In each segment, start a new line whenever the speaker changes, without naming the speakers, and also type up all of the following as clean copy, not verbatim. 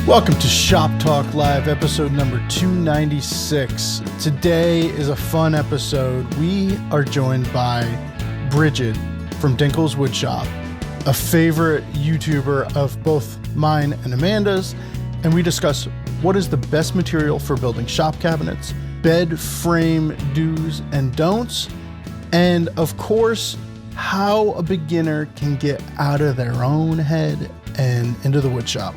Welcome to Shop Talk Live, episode number 296. Today is a fun episode. We are joined by Bridgid from Dinkle's Woodshop, a favorite YouTuber of both mine and Amanda's, and we discuss what is the best material for building shop cabinets, bed frame do's and don'ts, and of course, how a beginner can get out of their own head and into the woodshop.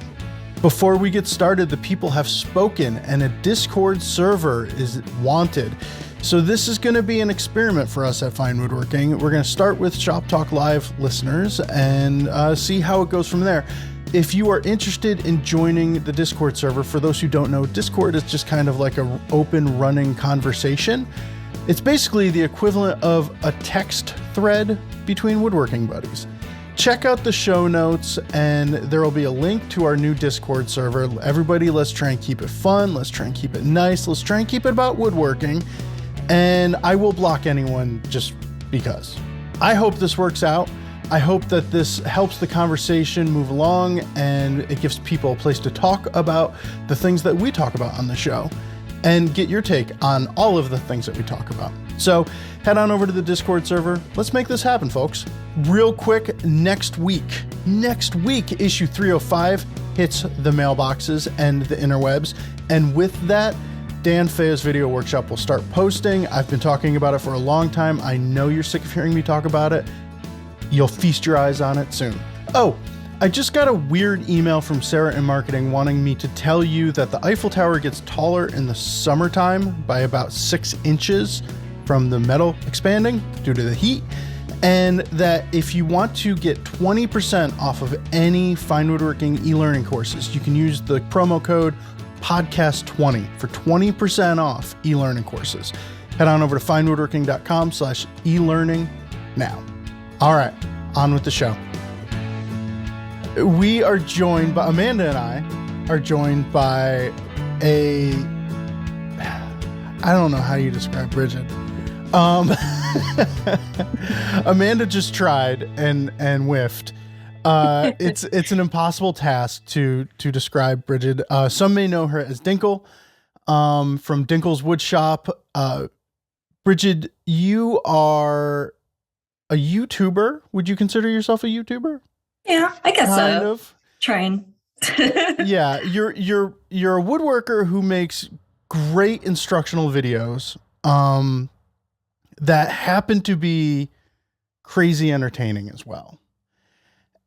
Before we get started, the people have spoken and a Discord server is wanted. So this is going to be an experiment for us at Fine Woodworking. We're going to start with Shop Talk Live listeners and see how it goes from there. If you are interested in joining the Discord server, for those who don't know, Discord is just kind of like an open running conversation. It's basically the equivalent of a text thread between woodworking buddies. Check out the show notes and there will be a link to our new Discord server. Everybody, let's try and keep it fun. Let's try and keep it nice. Let's try and keep it about woodworking. And I will block anyone just because. I hope this works out. I hope that this helps the conversation move along and it gives people a place to talk about the things that we talk about on the show and get your take on all of the things that we talk about. So head on over to the Discord server. Let's make this happen, folks. Real quick, next week, issue 305 hits the mailboxes and the interwebs. And with that, Dan Fea's video workshop will start posting. I've been talking about it for a long time. I know you're sick of hearing me talk about it. You'll feast your eyes on it soon. Oh, I just got a weird email from Sarah in marketing wanting me to tell you that the Eiffel Tower gets taller in the summertime by about 6 inches from the metal expanding due to the heat. And that if you want to get 20% off of any Fine Woodworking e-learning courses, you can use the promo code podcast20 for 20% off e-learning courses. Head on over to finewoodworking.com/e-learning now. All right, on with the show. We are joined by, Amanda and I are joined by I don't know how you describe Bridgid. Amanda just tried and whiffed. It's an impossible task to describe Bridgid. Some may know her as Dinkle, from Dinkle's Woodshop. Bridgid, you are a YouTuber. Would you consider yourself a YouTuber?
Yeah, I guess
kind
so.
Of.
Trying.
Yeah, you're a woodworker who makes great instructional videos. That happen to be crazy entertaining as well.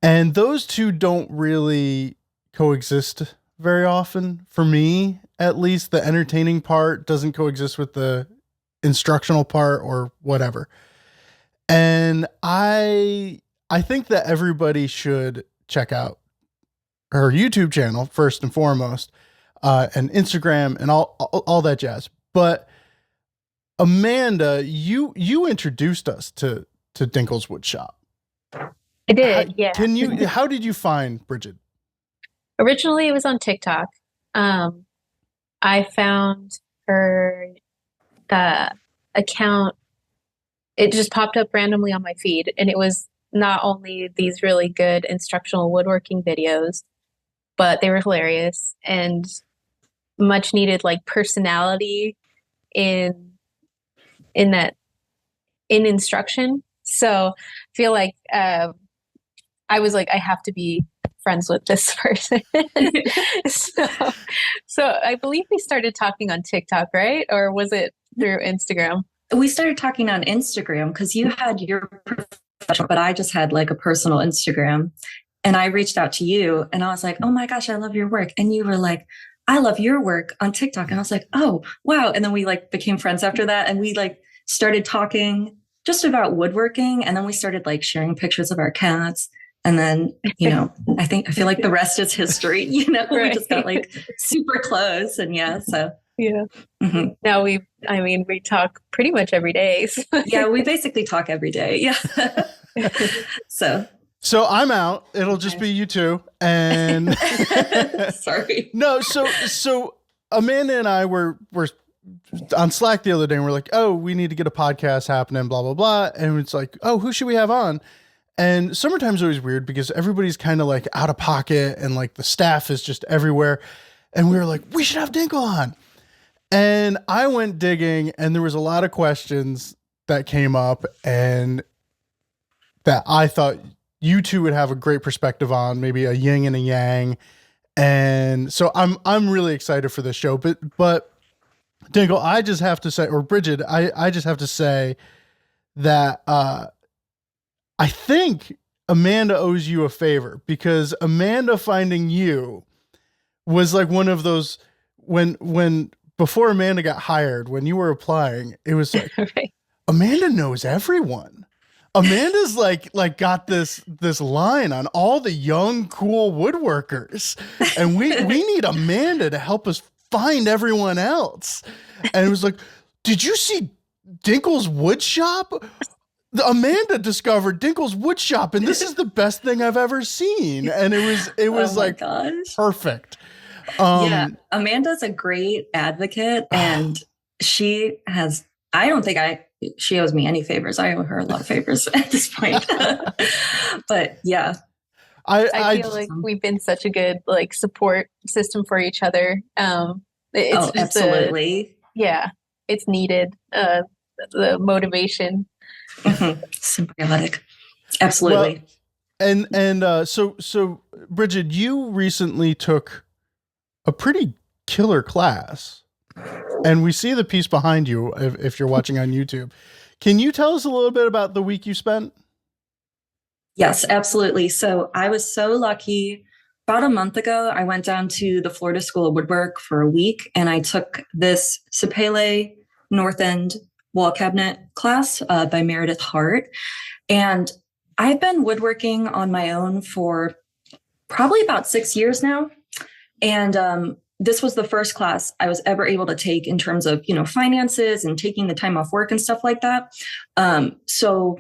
And those two don't really coexist very often. For me, at least, the entertaining part doesn't coexist with the instructional part or whatever. And I think that everybody should check out her YouTube channel first and foremost, and Instagram and all that jazz. But Amanda, you introduced us to Dinkle's Woodshop.
I did, yeah.
How did you find Bridgid?
Originally, it was on TikTok. I found her account. It just popped up randomly on my feed, and it was not only these really good instructional woodworking videos, but they were hilarious and much needed like personality in instruction. So I feel like I was like, I have to be friends with this person. so I believe we started talking on TikTok, right? Or was it through Instagram?
We started talking on Instagram because you had your professional, but I just had like a personal Instagram. And I reached out to you and I was like, oh my gosh, I love your work. And you were like, I love your work on TikTok. And I was like, oh, wow. And then we like became friends after that. And we like started talking just about woodworking. And then we started like sharing pictures of our cats. And then, I feel like the rest is history, right. We just got like super close and so.
Yeah. Mm-hmm. Now we talk pretty much every day. So.
Yeah, we basically talk every day. Yeah. So
I'm out. It'll just be you two. And
sorry.
No, so Amanda and I were on Slack the other day and we're like, oh, we need to get a podcast happening, blah, blah, blah. And it's like, oh, who should we have on? And summertime's always weird because everybody's kind of like out of pocket and like the staff is just everywhere. And we were like, we should have Dinkle on. And I went digging and there was a lot of questions that came up and that I thought you two would have a great perspective on, maybe a yin and a yang. And so I'm really excited for this show, but Dinkle, I just have to say, or Bridgid, I just have to say that, I think Amanda owes you a favor because Amanda finding you was like one of those when before Amanda got hired, when you were applying, it was like,
Right.
Amanda knows everyone. Amanda's like got this line on all the young, cool woodworkers. And we need Amanda to help us find everyone else. And it was like, did you see Dinkle's Woodshop? Amanda discovered Dinkle's Woodshop, and this is the best thing I've ever seen. And it was
Oh my
like
gosh.
perfect.
Yeah, Amanda's a great advocate, and she has. I don't think she owes me any favors. I owe her a lot of favors at this point. But yeah,
I feel like we've been such a good like support system for each other. It's just
absolutely.
It's needed. The motivation.
Symbiotic. Absolutely.
Well, so Bridgid, you recently took a pretty killer class, and we see the piece behind you if you're watching on YouTube. Can you tell us a little bit about the week you spent?
Yes, absolutely. So I was so lucky. About a month ago, I went down to the Florida School of Woodwork for a week, and I took this Sapele North End wall cabinet class by Meredith Hart. And I've been woodworking on my own for probably about 6 years now. And this was the first class I was ever able to take in terms of, finances and taking the time off work and stuff like that. So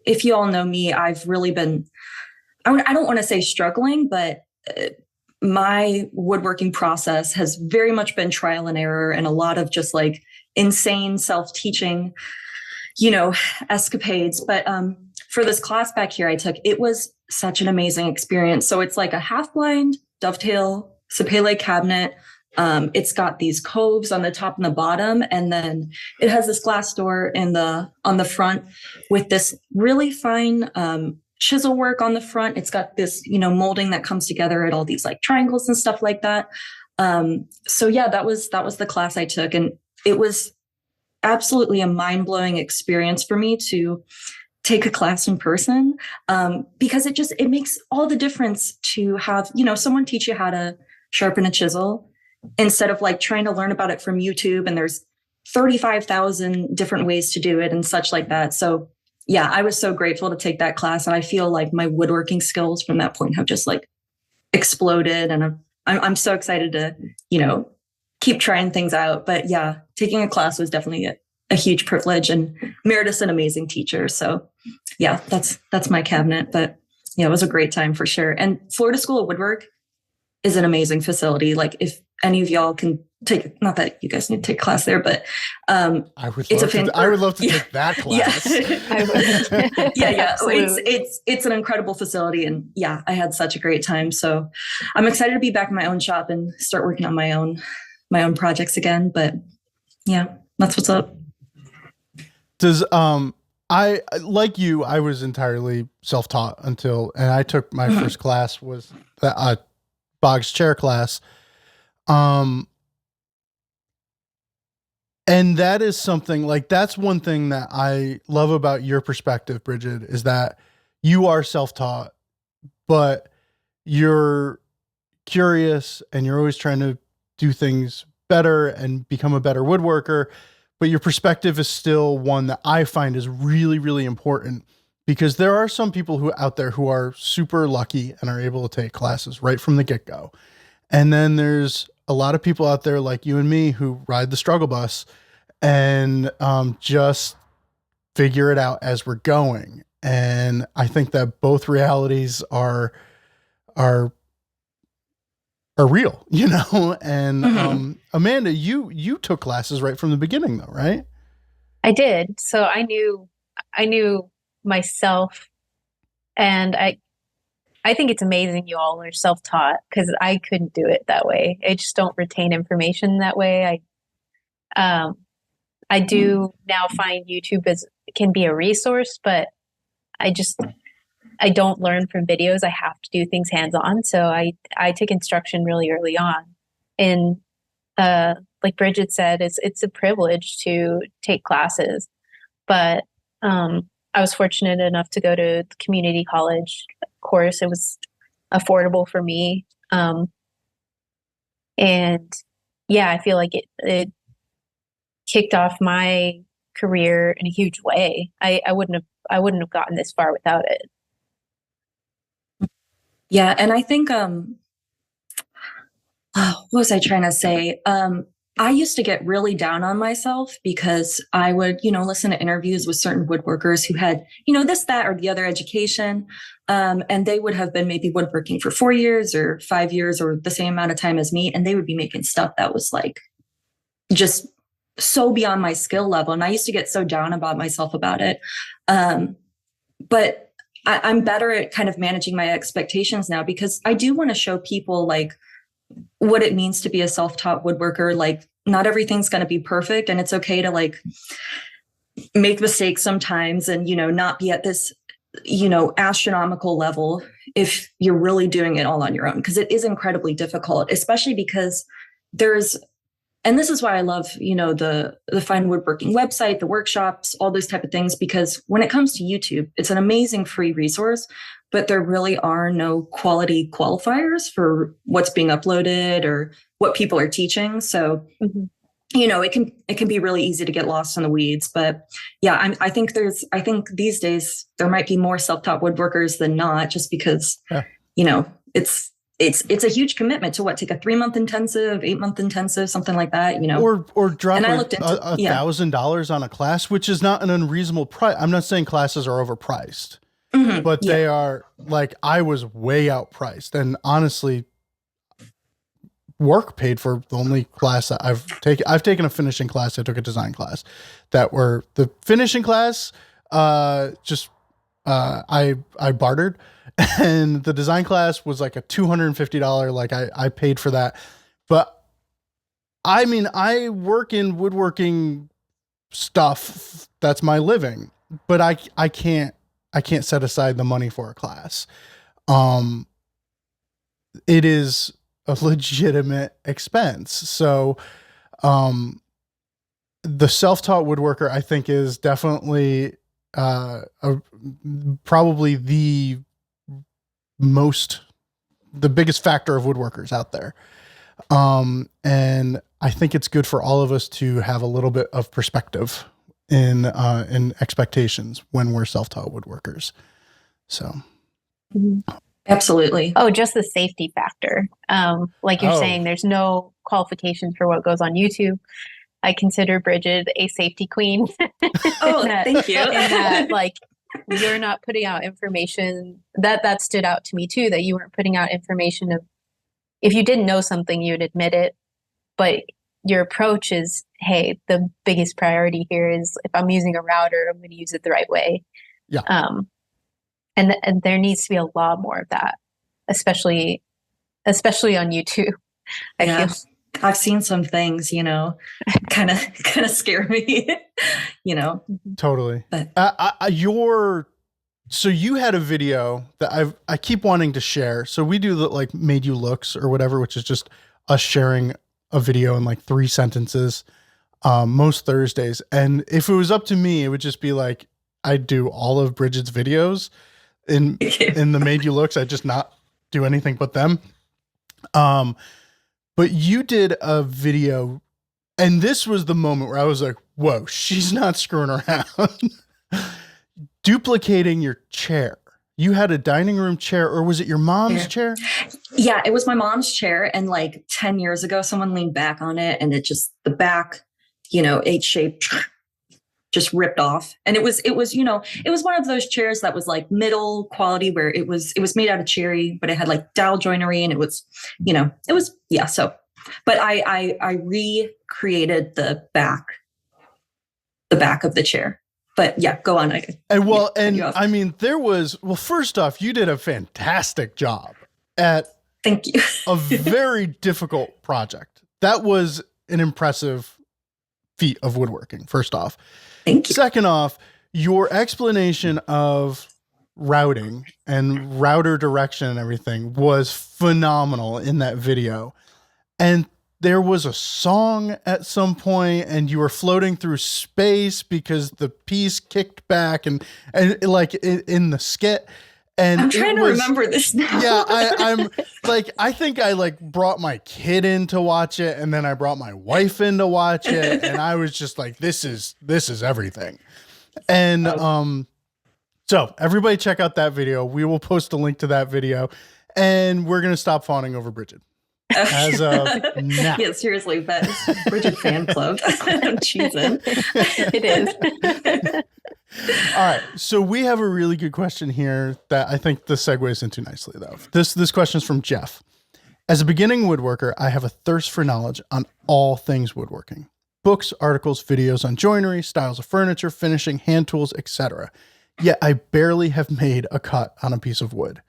if you all know me, I've really been, I don't want to say struggling, but my woodworking process has very much been trial and error and a lot of just like insane self-teaching, escapades. But for this class back here I took, it was such an amazing experience. So it's like a half-blind dovetail Sapele cabinet. It's got these coves on the top and the bottom, and then it has this glass door on the front with this really fine chisel work on the front. It's got this, molding that comes together at all these like triangles and stuff like that. So yeah, that was the class I took, and it was absolutely a mind-blowing experience for me to take a class in person, because it makes all the difference to have, someone teach you how to sharpen a chisel instead of like trying to learn about it from YouTube. And there's 35,000 different ways to do it and such like that. So yeah, I was so grateful to take that class. And I feel like my woodworking skills from that point have just like exploded. And I'm so excited to, keep trying things out. But yeah, taking a class was definitely a huge privilege, and Meredith's an amazing teacher. So yeah, that's my cabinet. But yeah, it was a great time for sure. And Florida School of Woodwork is an amazing facility. Like if any of y'all can take, not that you guys need to take a class there, but
I would love to take that class.
Yeah. It's an incredible facility, and yeah, I had such a great time. So I'm excited to be back in my own shop and start working on my own projects again. But yeah, that's what's up.
Does I like you, I was entirely self-taught and I took my first class was that Boggs chair class. And that is something like, that's one thing that I love about your perspective, Bridgid, is that you are self-taught, but you're curious and you're always trying to do things better and become a better woodworker. But your perspective is still one that I find is really, really important, because there are some people out there who are super lucky and are able to take classes right from the get-go. And then there's a lot of people out there like you and me who ride the struggle bus and just figure it out as we're going. And I think that both realities are real, and Amanda, you took classes right from the beginning though, right?
I did. So I knew myself And I think it's amazing you all are self-taught because I couldn't do it that way. I just don't retain information that way. I do now find YouTube can be a resource, but I don't learn from videos. I have to do things hands-on. So I took instruction really early on. And like Bridgid said, it's a privilege to take classes. But I was fortunate enough to go to the community college course. It was affordable for me. And yeah, I feel like it kicked off my career in a huge way. I wouldn't have gotten this far without it.
Yeah. And I think, what was I trying to say? I used to get really down on myself because I would, listen to interviews with certain woodworkers who had, this, that, or the other education. And they would have been maybe woodworking for 4 years or 5 years or the same amount of time as me. And they would be making stuff that was like just so beyond my skill level. And I used to get so down about myself about it. But I'm better at kind of managing my expectations now because I do want to show people like what it means to be a self-taught woodworker. Like not everything's going to be perfect and it's okay to like make mistakes sometimes and, not be at this, astronomical level if you're really doing it all on your own. Because it is incredibly difficult, especially because and this is why I love, the Fine Woodworking website, the workshops, all those type of things, because when it comes to YouTube, it's an amazing free resource, but there really are no quality qualifiers for what's being uploaded or what people are teaching. So, it can be really easy to get lost in the weeds. But yeah, I think these days there might be more self-taught woodworkers than not, just because, it's a huge commitment to take a 3-month intensive, 8-month intensive, something like that,
Or drop
and I looked into
$1,000 on a class, which is not an unreasonable price. I'm not saying classes are overpriced, but they are like, I was way outpriced. And honestly, work paid for the only class that I've taken. I've taken a finishing class. I took a design class the finishing class. I bartered. And the design class was like a $250. Like I paid for that. But I mean, I work in woodworking stuff. That's my living, but I can't set aside the money for a class. It is a legitimate expense. So, the self-taught woodworker, I think, is definitely, probably the biggest factor of woodworkers out there. And I think it's good for all of us to have a little bit of perspective in expectations when we're self-taught woodworkers. So.
Absolutely.
Oh, just the safety factor. Like you're saying, there's no qualifications for what goes on YouTube. I consider Bridgid a safety queen.
Oh, thank you.
And that, like, you're not putting out information that stood out to me too, that you weren't putting out information of, if you didn't know something, you'd admit it. But your approach is, hey, the biggest priority here is if I'm using a router, I'm going to use it the right way.
Yeah.
And there needs to be a lot more of that, especially on YouTube. I feel.
I've seen some things, kind of scare me,
Totally.
But
so you had a video that I keep wanting to share. So we do the like made you looks or whatever, which is just us sharing a video in like 3 sentences, most Thursdays. And if it was up to me, it would just be like, I'd do all of Bridget's videos in the made you looks. I'd just not do anything but them. But you did a video, and this was the moment where I was like, whoa, she's not screwing around. Duplicating your chair. You had a dining room chair, or was it your mom's chair?
Yeah, it was my mom's chair. And like 10 years ago, someone leaned back on it and it just, the back, H-shaped, just ripped off. And it was one of those chairs that was like middle quality, where it was made out of cherry, but it had like dowel joinery, and so, but I recreated the back of the chair. But yeah, go on.
I mean, first off, you did a fantastic job at
thank you.
a very difficult project. That was an impressive feat of woodworking, first off.
Thank you.
Second off, your explanation of routing and router direction and everything was phenomenal in that video. And there was a song at some point and you were floating through space because the piece kicked back and like in the skit. And
I'm trying to remember this now.
Yeah, I'm like, I think I like brought my kid in to watch it, and then I brought my wife in to watch it, and I was just like, this is everything. And so everybody check out that video. We will post a link to that video, and we're gonna stop fawning over Bridgid. As of now.
Yeah, seriously, but Bridgid fan club. I'm cheesing.
It is.
All right, so we have a really good question here that I think this segues into nicely, though. This question is from Jeff. As a beginning woodworker, I have a thirst for knowledge on all things woodworking. Books, articles, videos on joinery, styles of furniture, finishing, hand tools, etc. Yet I barely have made a cut on a piece of wood.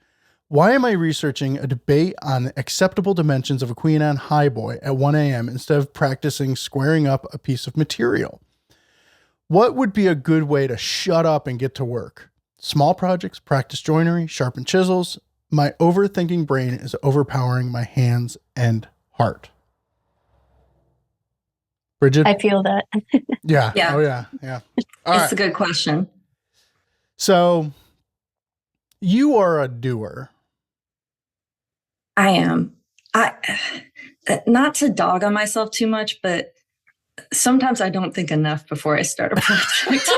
Why am I researching a debate on acceptable dimensions of a Queen Anne highboy at 1 a.m. instead of practicing squaring up a piece of material? What would be a good way to shut up and get to work? Small projects, practice joinery, sharpen chisels. My overthinking brain is overpowering my hands and heart. Bridgid?
I feel that.
Yeah.
Yeah.
Oh, yeah. Yeah.
It's a good question.
So you are a doer.
I am. Not to dog on myself too much, but sometimes I don't think enough before I start a project.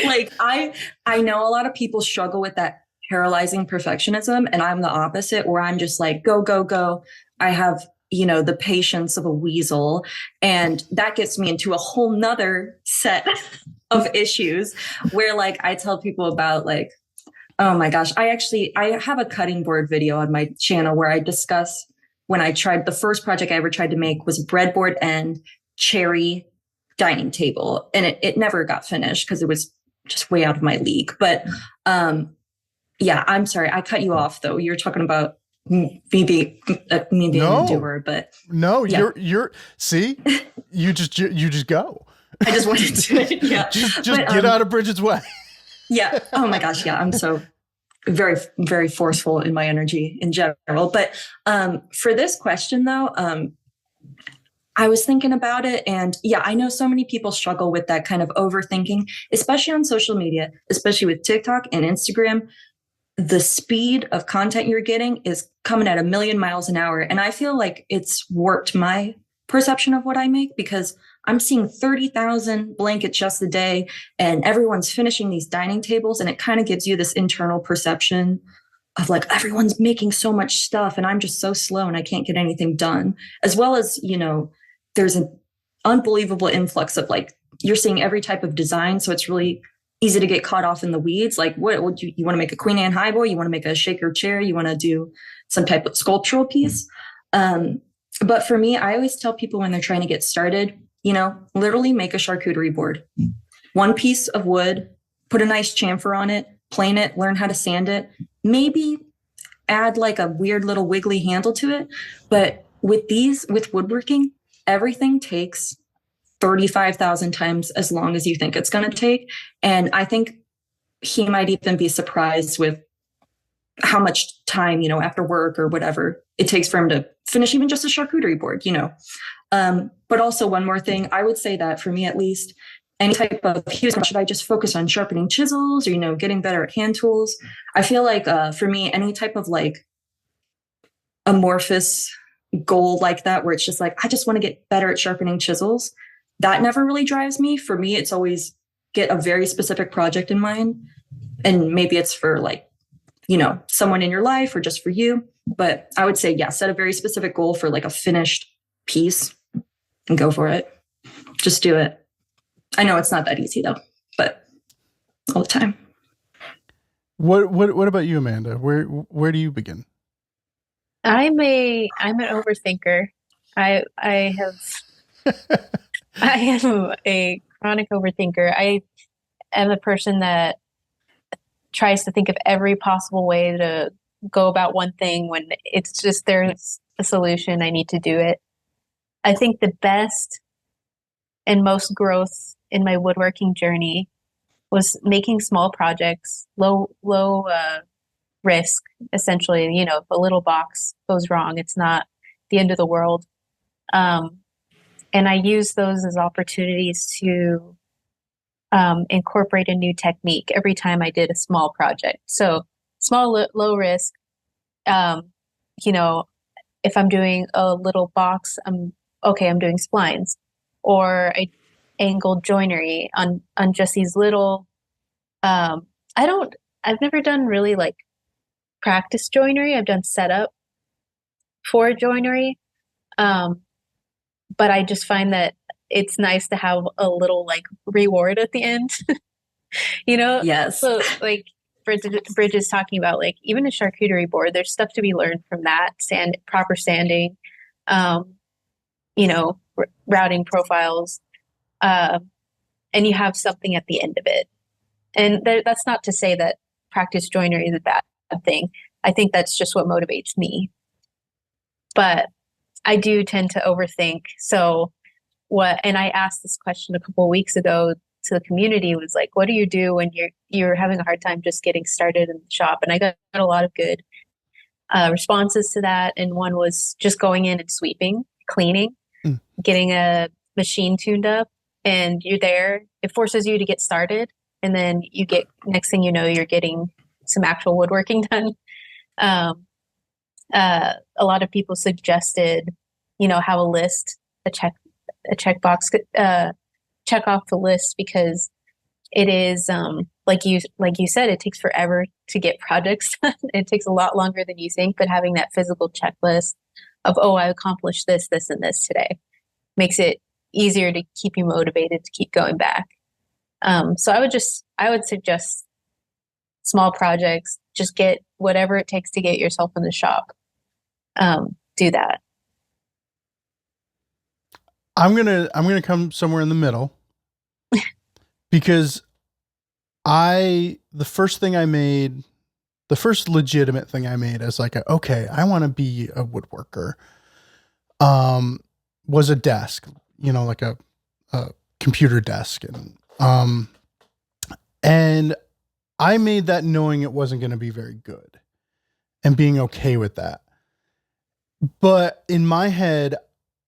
Like I know a lot of people struggle with that paralyzing perfectionism, and I'm the opposite, where I'm just like, go, go, go. I have, the patience of a weasel. And that gets me into a whole nother set of issues where like I tell people about like, oh my gosh, I have a cutting board video on my channel where I discuss when I tried the first project I ever tried to make was a breadboard and cherry dining table. And it never got finished because it was just way out of my league. But yeah, I'm sorry. I cut you off though. You're talking about me being a doer, but
no,
yeah.
you're see, you just go.
I just wanted to, yeah.
just get out of Bridget's way.
Yeah. Oh my gosh. Yeah. I'm so very, very forceful in my energy in general. But for this question though, I was thinking about it, and yeah, I know so many people struggle with that kind of overthinking, especially on social media, especially with TikTok and Instagram. The speed of content you're getting is coming at 1,000,000 miles an hour. And I feel like it's warped my perception of what I make because I'm seeing 30,000 blankets just a day and everyone's finishing these dining tables. And it kind of gives you this internal perception of like, everyone's making so much stuff and I'm just so slow and I can't get anything done. As well as, there's an unbelievable influx of like, you're seeing every type of design. So it's really easy to get caught off in the weeds. Like what would you want to make a Queen Anne highboy? You want to make a shaker chair? You want to do some type of sculptural piece? But for me, I always tell people when they're trying to get started, literally make a charcuterie board. One piece of wood, put a nice chamfer on it, plane it, learn how to sand it, maybe add like a weird little wiggly handle to it. But with woodworking, everything takes 35,000 times as long as you think it's going to take. And I think he might even be surprised with how much time, after work or whatever it takes for him to finish even just a charcuterie board, But also one more thing, I would say that for me, at least, any type of, should I just focus on sharpening chisels or, getting better at hand tools? I feel like for me, any type of like amorphous goal like that, where it's just like, I just want to get better at sharpening chisels, that never really drives me. For me, it's always get a very specific project in mind. And maybe it's for like, someone in your life or just for you. But I would say, yeah, set a very specific goal for like a finished piece and go for it. Just do it. I know it's not that easy though, but all the time.
What about you, Amanda? Where do you begin?
I'm an overthinker. I have I am a chronic overthinker. I am a person that tries to think of every possible way to go about one thing when it's just there's a solution. I need to do it. I think the best and most growth in my woodworking journey was making small projects, low risk, essentially. You know, if a little box goes wrong, it's not the end of the world. Um, and I use those as opportunities to incorporate a new technique every time I did a small project. So small, low risk. Um, you know, if I'm doing a little box, I'm doing splines, or I angled joinery on just these little. Um, I don't. I've never done really like practice joinery. I've done setup for joinery, um, but I just find that it's nice to have a little like reward at the end. You know,
Yes.
so like Bridge is talking about, like even a charcuterie board, there's stuff to be learned from that. Proper sanding, um, routing profiles, uh, and you have something at the end of it. And that's not to say that practice joinery is a bad thing. I think that's just what motivates me. But I do tend to overthink. So and I asked this question a couple of weeks ago to the community, was like, what do you do when you're having a hard time just getting started in the shop? And I got a lot of good responses to that. And one was just going in and sweeping, cleaning, getting a machine tuned up, and you're there. It forces you to get started. And then next thing you know, you're getting some actual woodworking done. A lot of people suggested, have a list, a checkbox, check off the list, because it is, like you said, it takes forever to get projects done. It takes a lot longer than you think, but having that physical checklist of, oh, I accomplished this, this, and this today makes it easier to keep you motivated to keep going back. So I would suggest small projects, just get whatever it takes to get yourself in the shop. Do that.
I'm gonna come somewhere in the middle because the first legitimate thing I made as like okay, I want to be a woodworker, was a desk, like a computer desk, and I made that knowing it wasn't going to be very good and being okay with that. But in my head,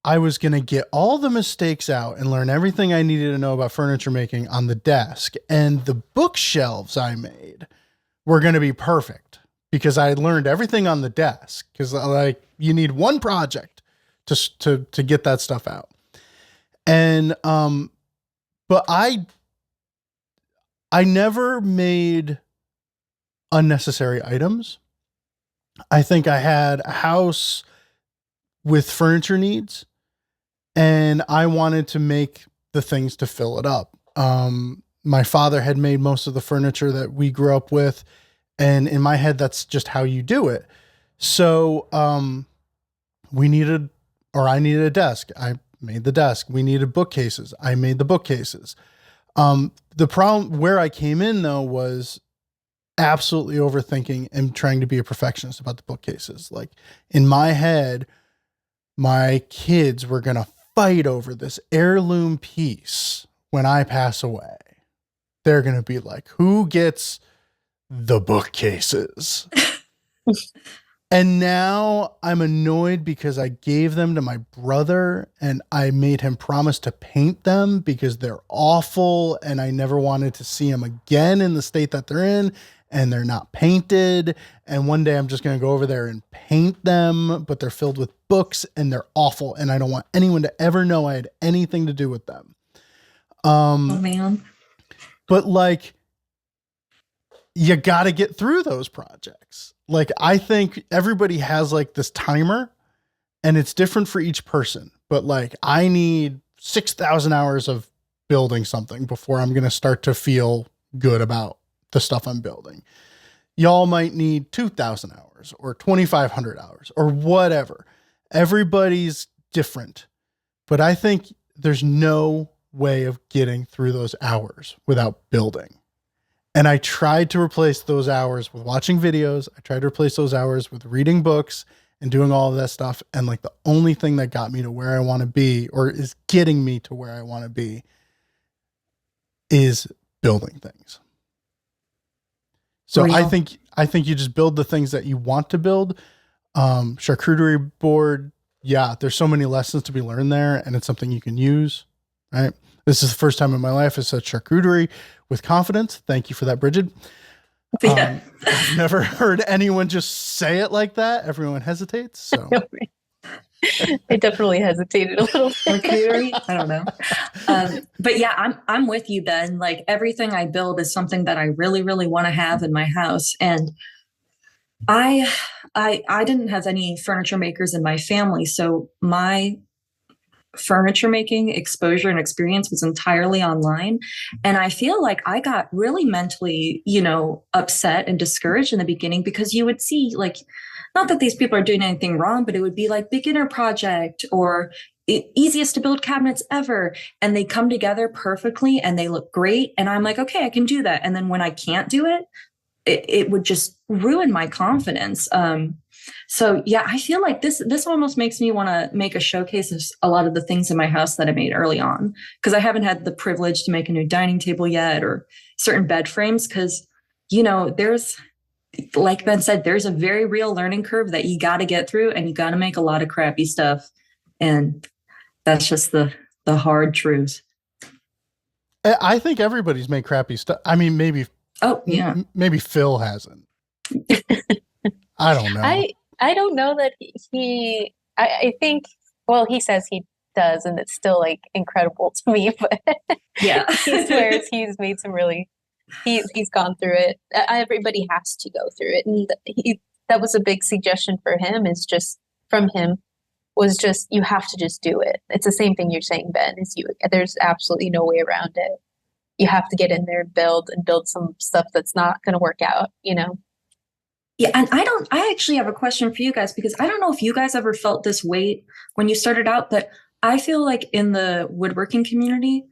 I was going to get all the mistakes out and learn everything I needed to know about furniture making on the desk. And the bookshelves I made were going to be perfect because I learned everything on the desk. Because like you need one project to get that stuff out. And but I never made unnecessary items. I think I had a house with furniture needs, and I wanted to make the things to fill it up. My father had made most of the furniture that we grew up with, and in my head, that's just how you do it. So I needed a desk. I made the desk. We needed bookcases. I made the bookcases. The problem where I came in though was absolutely overthinking and trying to be a perfectionist about the bookcases. Like in my head, my kids were going to fight over this heirloom piece when I pass away. They're going to be like, who gets the bookcases? And now I'm annoyed because I gave them to my brother and I made him promise to paint them because they're awful and I never wanted to see them again in the state that they're in, and they're not painted. And one day I'm just going to go over there and paint them, but they're filled with books and they're awful. And I don't want anyone to ever know I had anything to do with them.
Oh man.
But like, you got to get through those projects. Like, I think everybody has like this timer and it's different for each person, but like I need 6,000 hours of building something before I'm going to start to feel good about the stuff I'm building. Y'all might need 2,000 hours or 2,500 hours or whatever. Everybody's different, but I think there's no way of getting through those hours without building. And I tried to replace those hours with watching videos. I tried to replace those hours with reading books and doing all of that stuff. And like the only thing that got me to where I want to be, or is getting me to where I want to be, is building things. So
Real.
I think you just build the things that you want to build. Charcuterie board. Yeah. There's so many lessons to be learned there, and it's something you can use, right? This is the first time in my life I said charcuterie with confidence. Thank you for that, Bridgid.
Yeah.
I've never heard anyone just say it like that. Everyone hesitates. So
I definitely hesitated a little.
Charcuterie? I don't know. But yeah, I'm with you, Ben. Like everything I build is something that I really, really want to have in my house. And I didn't have any furniture makers in my family, so my furniture making exposure and experience was entirely online. And I feel like I got really mentally, upset and discouraged in the beginning, because you would see, like, not that these people are doing anything wrong, but it would be like beginner project or easiest to build cabinets ever. And they come together perfectly and they look great. And I'm like, okay, I can do that. And then when I can't do it, it would just ruin my confidence. So yeah, I feel like this almost makes me want to make a showcase of a lot of the things in my house that I made early on, because I haven't had the privilege to make a new dining table yet, or certain bed frames. Because, there's, like Ben said, there's a very real learning curve that you got to get through, and you got to make a lot of crappy stuff. And that's just the hard truth.
I think everybody's made crappy stuff. I mean, maybe.
Oh yeah.
Maybe Phil hasn't. I don't know.
I don't know that I think, well, he says he does, and it's still like incredible to me, but
yeah,
he swears he's made some really, he's gone through it. Everybody has to go through it. And that was a big suggestion for him, was just, you have to just do it. It's the same thing you're saying, Ben, there's absolutely no way around it. You have to get in there and build some stuff that's not going to work out, Yeah.
And I actually have a question for you guys, because I don't know if you guys ever felt this weight when you started out, but I feel like in the woodworking community,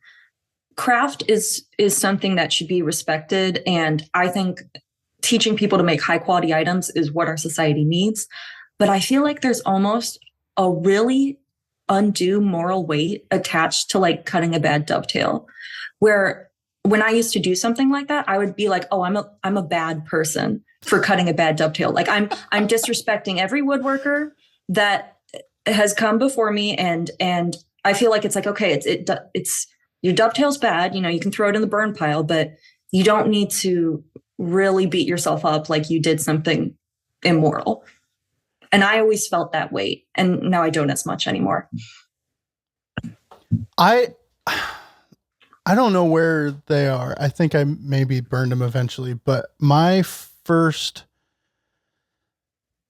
craft is something that should be respected. And I think teaching people to make high quality items is what our society needs. But I feel like there's almost a really undue moral weight attached to like cutting a bad dovetail, where when I used to do something like that, I would be like, oh, I'm a bad person for cutting a bad dovetail. Like I'm disrespecting every woodworker that has come before me. And I feel like it's like, okay, it's your dovetail's bad. You can throw it in the burn pile, but you don't need to really beat yourself up like you did something immoral. And I always felt that weight, and now I don't as much anymore.
I don't know where they are. I think I maybe burned them eventually, but my first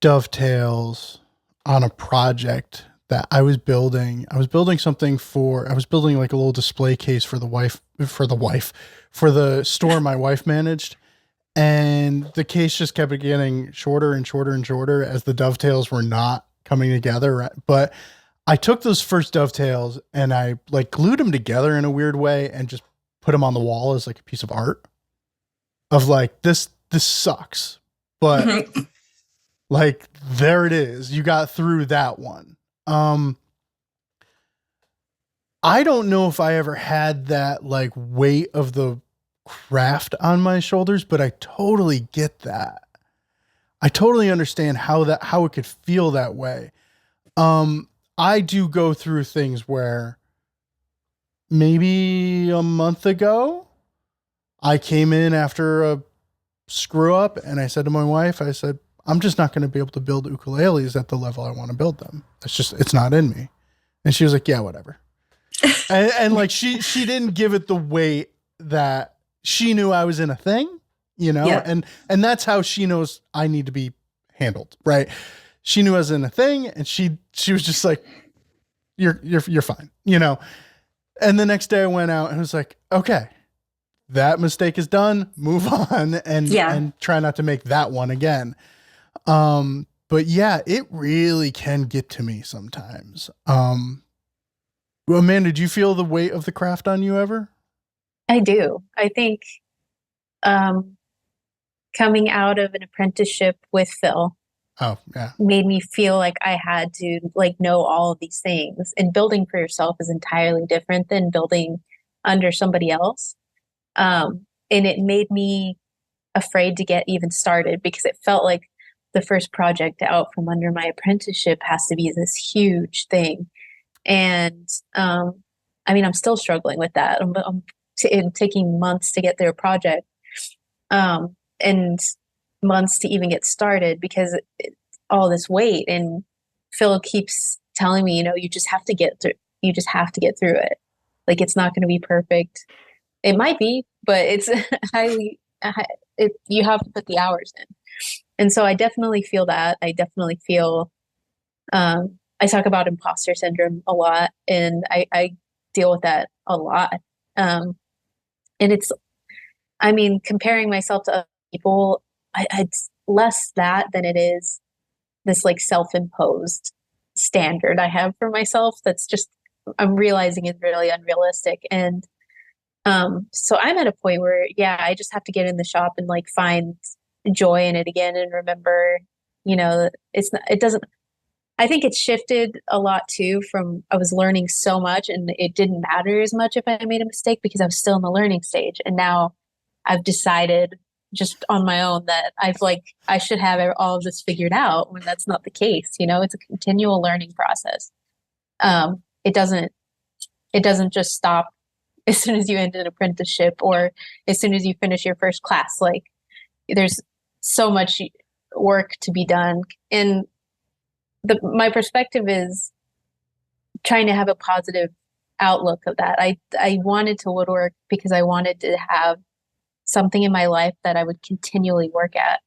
dovetails on a project that I was building like a little display case for the store my wife managed. And the case just kept getting shorter and shorter and shorter as the dovetails were not coming together. But I took those first dovetails and I like glued them together in a weird way and just put them on the wall as like a piece of art of like, this sucks, but like, there it is. You got through that one. I don't know if I ever had that like weight of the craft on my shoulders, but I totally get that. I totally understand how it could feel that way. I do go through things where maybe a month ago, I came in after a screw up and I said to my wife, I'm just not going to be able to build ukuleles at the level I want to build them. It's not in me. And she was like, yeah, whatever. and like, she didn't give it the weight that she knew I was in a thing, yeah. And that's how she knows I need to be handled. Right. She knew I was in a thing, and she was just like, you're fine, And the next day I went out and was like, okay, that mistake is done, move on and try not to make that one again. But yeah, it really can get to me sometimes. Well, Amanda, did you feel the weight of the craft on you ever?
I do. I think um, coming out of an apprenticeship with Phil
Oh, yeah.
made me feel like I had to like know all of these things. And building for yourself is entirely different than building under somebody else. And it made me afraid to get even started because it felt like the first project out from under my apprenticeship has to be this huge thing. And I mean, I'm still struggling with that. I'm taking months to get through a project, and months to even get started because all this weight. And Phil keeps telling me, you just have to get through. You just have to get through it. Like it's not going to be perfect. It might be, but it's highly. You have to put the hours in. And so I definitely feel that. I definitely feel. I talk about imposter syndrome a lot, and I deal with that a lot. And it's, I mean, comparing myself to other people, it's less that than it is this like self-imposed standard I have for myself. That's just, I'm realizing is really unrealistic. And so I'm at a point where, yeah, I just have to get in the shop and like find joy in it again and remember, it's not, it doesn't, I think it's shifted a lot too from I was learning so much and it didn't matter as much if I made a mistake because I was still in the learning stage. And now I've decided just on my own that I should have all of this figured out when that's not the case. It's a continual learning process. It doesn't just stop as soon as you end an apprenticeship or as soon as you finish your first class. Like there's so much work to be done. And my perspective is trying to have a positive outlook of that. I wanted to woodwork because I wanted to have something in my life that I would continually work at,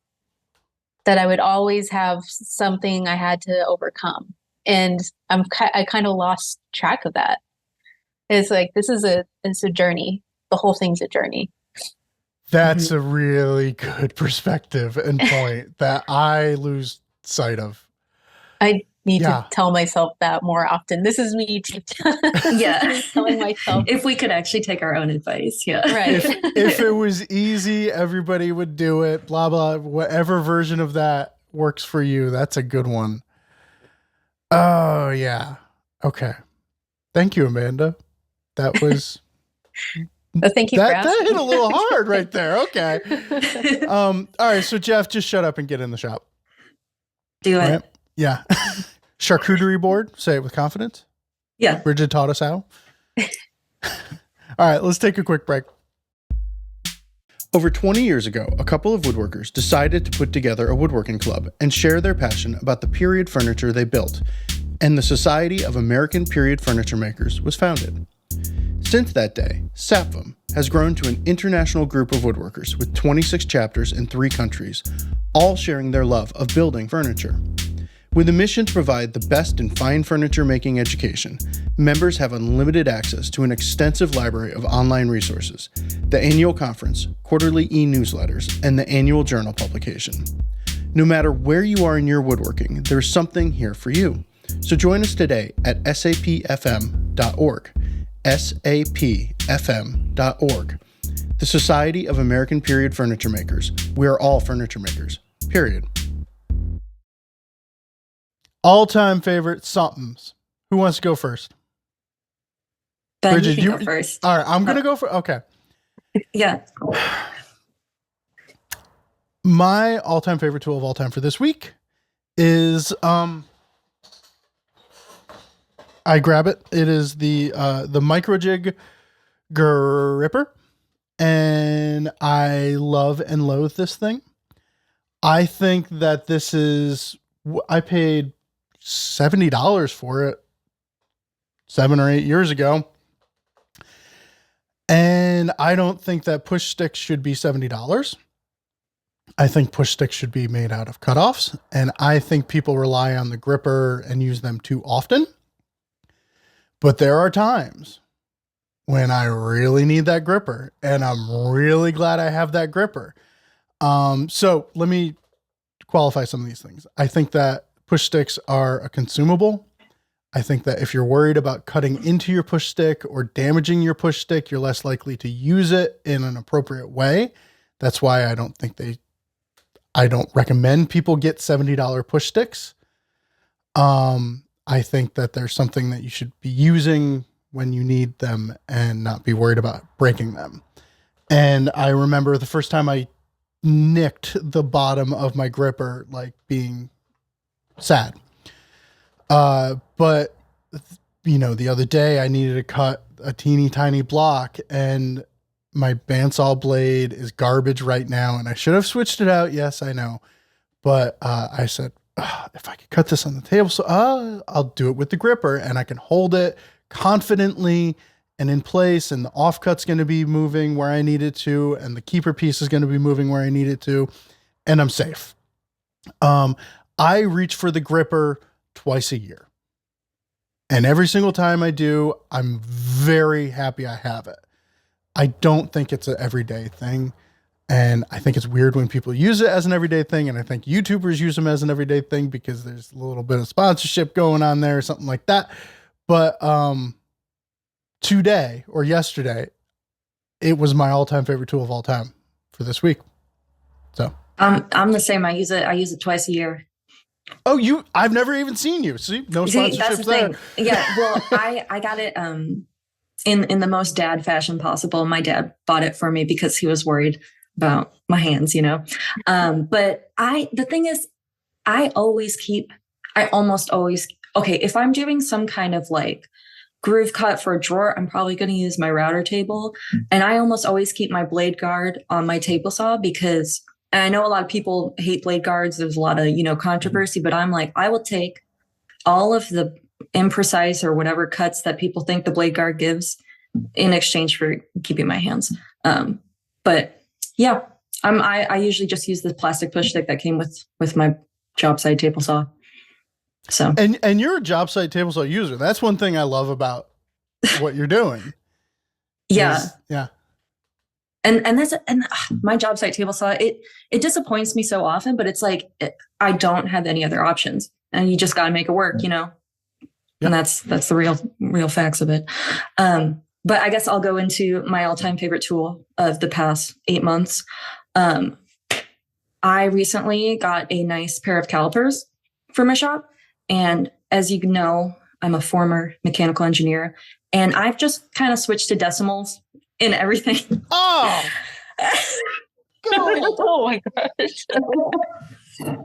that I would always have something I had to overcome. And I kind of lost track of that. It's like, it's a journey. The whole thing's a journey.
That's a really good perspective and point that I lose sight of.
I need to tell myself that more often. This is me telling myself.
If we could actually take our own advice. Yeah.
Right.
If it was easy, everybody would do it, blah, blah, whatever version of that works for you. That's a good one. Oh, yeah. Okay. Thank you, Amanda. That was...
Thank you for asking.
That hit a little hard right there. Okay. All right. So Jeff, just shut up and get in the shop.
Do it.
Right? Yeah. Charcuterie board. Say it with confidence.
Yeah.
Bridgid taught us how. All right. Let's take a quick break. Over 20 years ago, a couple of woodworkers decided to put together a woodworking club and share their passion about the period furniture they built, and the Society of American Period Furniture Makers was founded. Since that day, SAPFM has grown to an international group of woodworkers with 26 chapters in 3 countries, all sharing their love of building furniture. With a mission to provide the best in fine furniture making education, members have unlimited access to an extensive library of online resources, the annual conference, quarterly e-newsletters, and the annual journal publication. No matter where you are in your woodworking, there's something here for you. So join us today at sapfm.org. sapfm.org. The Society of American Period Furniture Makers. We are all furniture makers. Period. All-time favorite somethings. Who wants to go first?
Ben, Bridgid, you can go first.
All right, I'm going to go for... Okay.
Yeah.
My all-time favorite tool of all time for this week is... I grab it. It is the Microjig gripper, and I love and loathe this thing. I think that this is... I paid $70 for it 7 or 8 years ago. And I don't think that push sticks should be $70. I think push sticks should be made out of cutoffs. And I think people rely on the gripper and use them too often. But there are times when I really need that gripper, and I'm really glad I have that gripper. So let me qualify some of these things. I think that push sticks are a consumable. I think that if you're worried about cutting into your push stick or damaging your push stick, you're less likely to use it in an appropriate way. That's why I don't recommend people get $70 push sticks. I think that there's something that you should be using when you need them and not be worried about breaking them. And I remember the first time I nicked the bottom of my gripper, like being sad. But the other day I needed to cut a teeny tiny block, and my bandsaw blade is garbage right now, and I should have switched it out. Yes, I know. But I said, if I could cut this on the table, so I'll do it with the gripper, and I can hold it confidently and in place, and the offcut's going to be moving where I need it to, and the keeper piece is going to be moving where I need it to, and I'm safe. I reach for the gripper twice a year. And every single time I do, I'm very happy I have it. I don't think it's an everyday thing. And I think it's weird when people use it as an everyday thing. And I think YouTubers use them as an everyday thing because there's a little bit of sponsorship going on there or something like that. But today or yesterday, it was my all-time favorite tool of all time for this week. So
I'm the same. I use it twice a year.
Oh, I've never even seen you. See, no sponsorships
that's the
there.
thing. Yeah, well, I got it in the most dad fashion possible. My dad bought it for me because he was worried about my hands, But the thing is, I almost always, okay, if I'm doing some kind of like groove cut for a drawer, I'm probably going to use my router table. And I almost always keep my blade guard on my table saw because, and I know a lot of people hate blade guards. There's a lot of, controversy, but I'm like, I will take all of the imprecise or whatever cuts that people think the blade guard gives in exchange for keeping my hands. But yeah, I usually just use the plastic push stick that came with my job site table saw. So,
and you're a job site table saw user. That's one thing I love about what you're doing.
Yeah.
Yeah.
And my job site table saw, it disappoints me so often, but it's like, I don't have any other options and you just got to make it work, Yep. And that's the real facts of it. But I guess I'll go into my all-time favorite tool of the past 8 months. I recently got a nice pair of calipers for my shop. And as you know, I'm a former mechanical engineer, and I've just kind of switched to decimals in everything.
Oh,
Oh my gosh.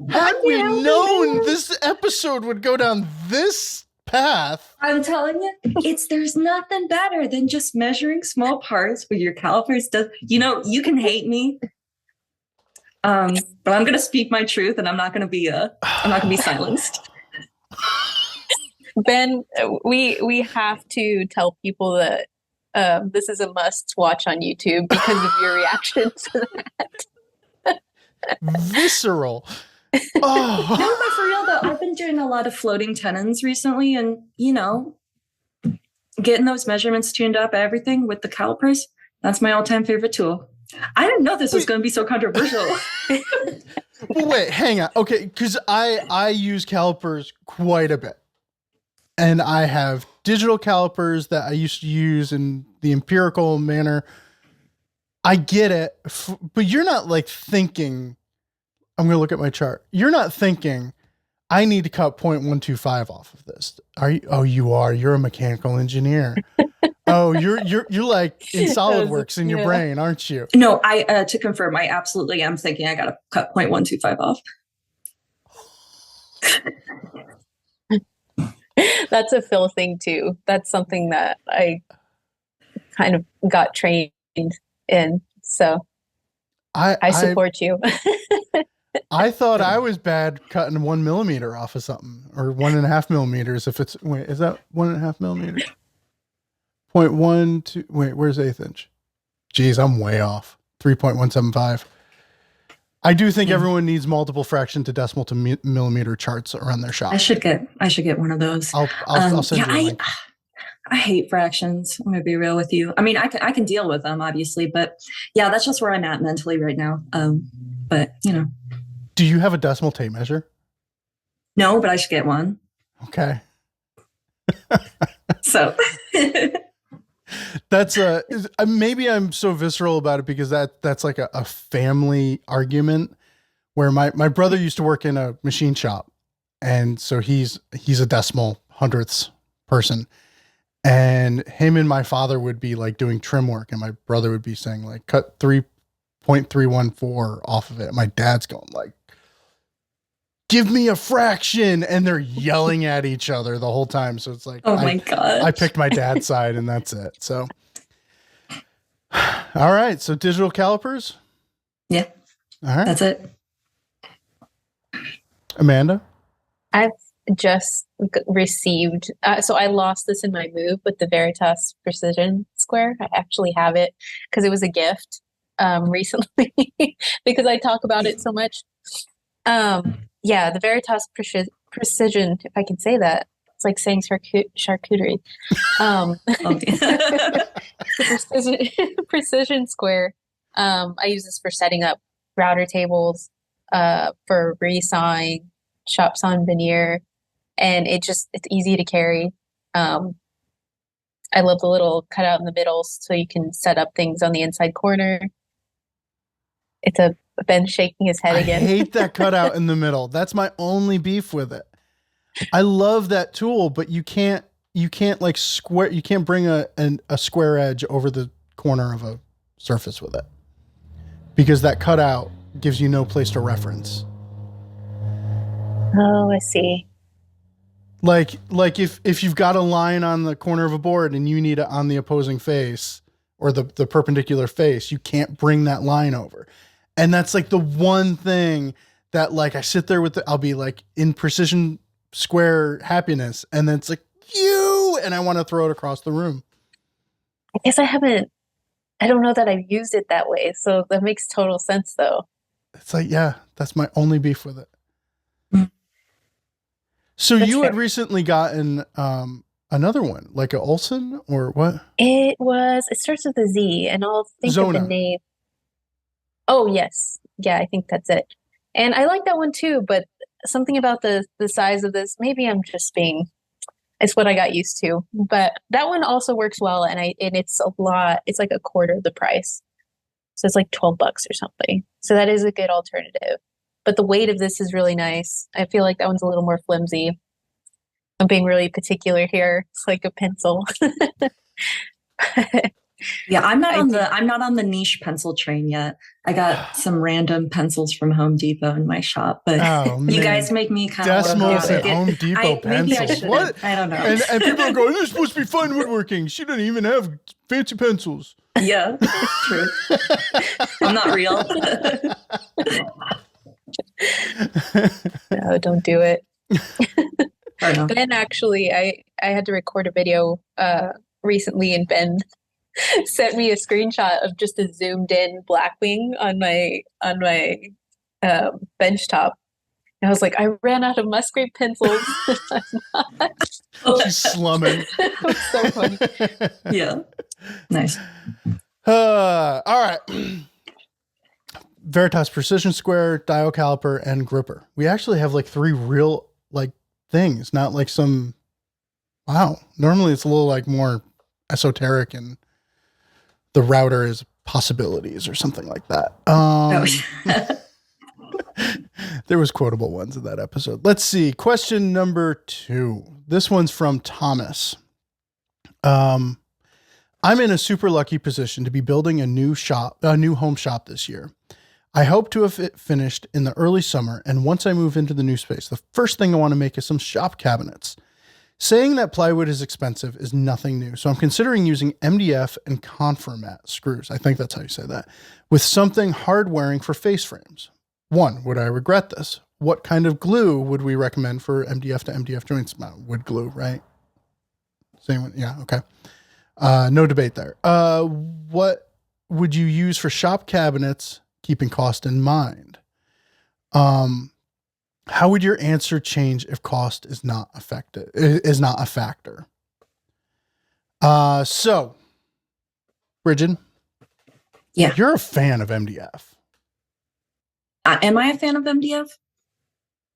had we known this episode would go down this path.
I'm telling you, there's nothing better than just measuring small parts with your calipers. You can hate me. But I'm going to speak my truth, and I'm not going to be silenced.
Ben, we have to tell people that this is a must watch on YouTube because of your reaction to that.
Visceral. Oh.
No, but for real though, I've been doing a lot of floating tenons recently, and getting those measurements tuned up, everything with the calipers. That's my all-time favorite tool. I didn't know this was going to be so controversial.
Well, wait, hang on. Okay, because I use calipers quite a bit. And I have digital calipers that I used to use in the empirical manner. I get it, but you're not like thinking, I'm going to look at my chart. You're not thinking, I need to cut 0.125 off of this. Are you? Oh, you are. You're a mechanical engineer. Oh, you're like in SolidWorks in your brain, aren't you?
No, I to confirm, I absolutely am thinking I got to cut 0.125 off.
That's a Phil thing too. That's something that I kind of got trained in. So I support you.
I thought I was bad cutting 1 millimeter off of something, or 1.5 millimeters. If it's, wait, is that 1.5 millimeters? 0.12. Wait, where's 1/8 inch? Geez, I'm way off. 3.175. I do think everyone needs multiple fraction to decimal to millimeter charts around their shop.
I should get one of those.
I'll send you a link.
I hate fractions. I'm gonna be real with you. I mean, I can deal with them obviously, but yeah, that's just where I'm at mentally right now. But
do you have a decimal tape measure?
No, but I should get one.
Okay.
So
That's maybe I'm so visceral about it because that's like a family argument where my brother used to work in a machine shop, and so he's a decimal hundredths person, and him and my father would be like doing trim work, and my brother would be saying like cut 3.314 off of it. My dad's going like, give me a fraction, and they're yelling at each other the whole time. So it's like,
oh my god,
I picked my dad's side, and that's it. So, all right. So digital calipers.
Yeah.
All right.
That's it.
Amanda.
I've just received, so I lost this in my move, but the Veritas Precision Square, I actually have it because it was a gift recently because I talk about it so much. Yeah, the Veritas Precision, if I can say that. It's like saying charcuterie. Precision Square. I use this for setting up router tables, for resawing, shop sawn veneer, and it's easy to carry. I love the little cutout in the middle so you can set up things on the inside corner. It's a Ben shaking his head again.
I hate that cutout in the middle. That's my only beef with it. I love that tool, but you can't like square. You can't bring a square edge over the corner of a surface with it because that cutout gives you no place to reference.
Oh, I see.
Like if you've got a line on the corner of a board and you need it on the opposing face or the perpendicular face, you can't bring that line over. And that's like the one thing that like I sit there with I'll be like in precision square happiness, and then it's like and I want to throw it across the room.
I guess I don't know that I've used it that way, so that makes total sense though.
It's like, yeah, that's my only beef with it. So
That's
you
fair.
had recently gotten another one, like a Olsen or what?
It starts with a Z, and I'll think
Zona.
of the name. Oh, yes. Yeah, I think that's it. And I like that one too, but something about the size of this, maybe I'm just it's what I got used to. But that one also works well, and it's a lot. It's like a quarter of the price. So it's like $12 or something. So that is a good alternative. But the weight of this is really nice. I feel like that one's a little more flimsy. I'm being really particular here. It's like a pencil.
Yeah, I'm not on the niche pencil train yet. I got some random pencils from Home Depot in my shop, but you guys make me kind of
decimals at Home Depot pencils. What?
I don't know.
And people are going, "This is supposed to be fun woodworking. She doesn't even have fancy pencils."
Yeah, true. I'm not real.
No, don't do it.
But
Ben, actually, I had to record a video recently, and Ben sent me a screenshot of just a zoomed in Blackwing on my bench top. And I was like, I ran out of musgrave pencils.
She's slumming.
It was so funny.
Yeah. Nice.
All right. Veritas Precision Square, dial caliper, and gripper. We actually have like 3 real like things, not like some, wow. Normally it's a little like more esoteric and the router is possibilities or something like that. There was quotable ones in that episode. Let's see. Question number 2. This one's from Thomas. I'm in a super lucky position to be building a new home shop this year. I hope to have it finished in the early summer, and once I move into the new space, the first thing I want to make is some shop cabinets. Saying that plywood is expensive is nothing new, so I'm considering using MDF and Conformat screws, I think that's how you say that, with something hard-wearing for face frames. 1, would I regret this? What kind of glue would we recommend for MDF to MDF joints? Wood glue, right? Same one, yeah, okay. No debate there. What would you use for shop cabinets, keeping cost in mind? How would your answer change if cost is not a factor? So, Bridgid,
yeah,
you're a fan of MDF.
Am I a fan of MDF?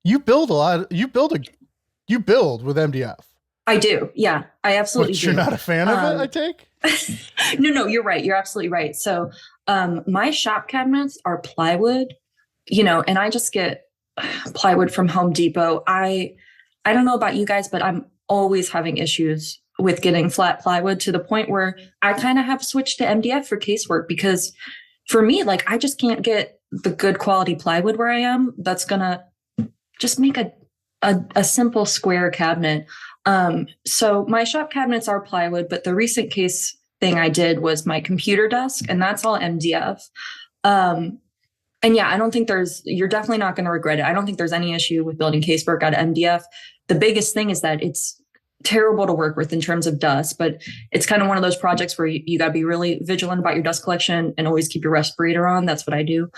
You build a lot. You build with MDF.
I do. Yeah, I absolutely
But
do.
you're not a fan of it, I take?
No, you're right. You're absolutely right. So my shop cabinets are plywood, and I just get plywood from Home Depot. I don't know about you guys, but I'm always having issues with getting flat plywood to the point where I kind of have switched to MDF for casework because for me, like I just can't get the good quality plywood where I am. That's gonna just make a simple square cabinet. So my shop cabinets are plywood, but the recent case thing I did was my computer desk, and that's all MDF. And yeah, I don't think you're definitely not going to regret it. I don't think there's any issue with building casework out of MDF. The biggest thing is that it's terrible to work with in terms of dust, but it's kind of one of those projects where you got to be really vigilant about your dust collection and always keep your respirator on. That's what I do.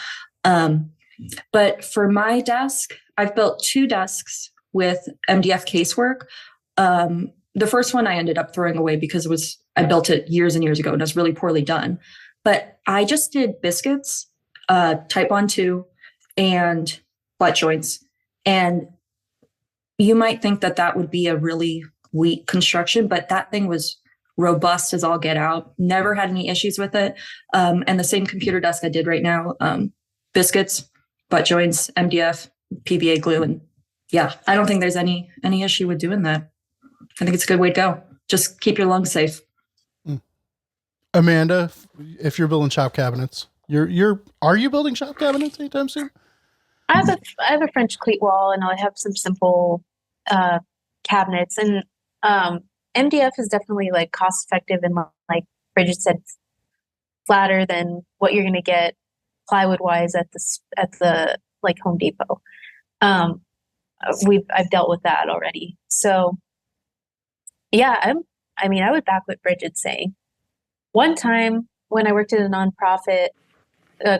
But for my desk, I've built 2 desks with MDF casework. The first one I ended up throwing away because I built it years and years ago and it was really poorly done. But I just did biscuits, type on 2 and butt joints. And you might think that would be a really weak construction, but that thing was robust as all get out. Never had any issues with it. And the same computer desk I did right now, biscuits, butt joints, MDF, PVA glue. And yeah, I don't think there's any issue with doing that. I think it's a good way to go. Just keep your lungs safe.
Amanda, if you're building shop cabinets, are you building shop cabinets anytime soon?
I have a French cleat wall, and I have some simple cabinets. And MDF is definitely like cost effective and, like Bridgid said, flatter than what you're going to get plywood wise at the like Home Depot. I've dealt with that already. So yeah, I would back what Bridgid's saying. One time when I worked at a nonprofit,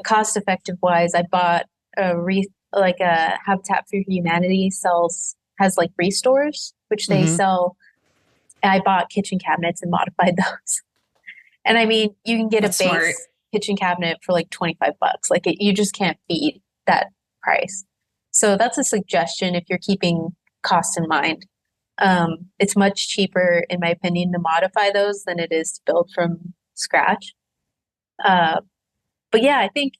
cost effective wise, I bought a Habitat for Humanity has like restores, which they sell. And I bought kitchen cabinets and modified those. And I mean, you can get
That's
a base
smart
kitchen cabinet for like $25. Like you just can't beat that price. So that's a suggestion if you're keeping costs in mind. It's much cheaper, in my opinion, to modify those than it is to build from scratch. But yeah, I think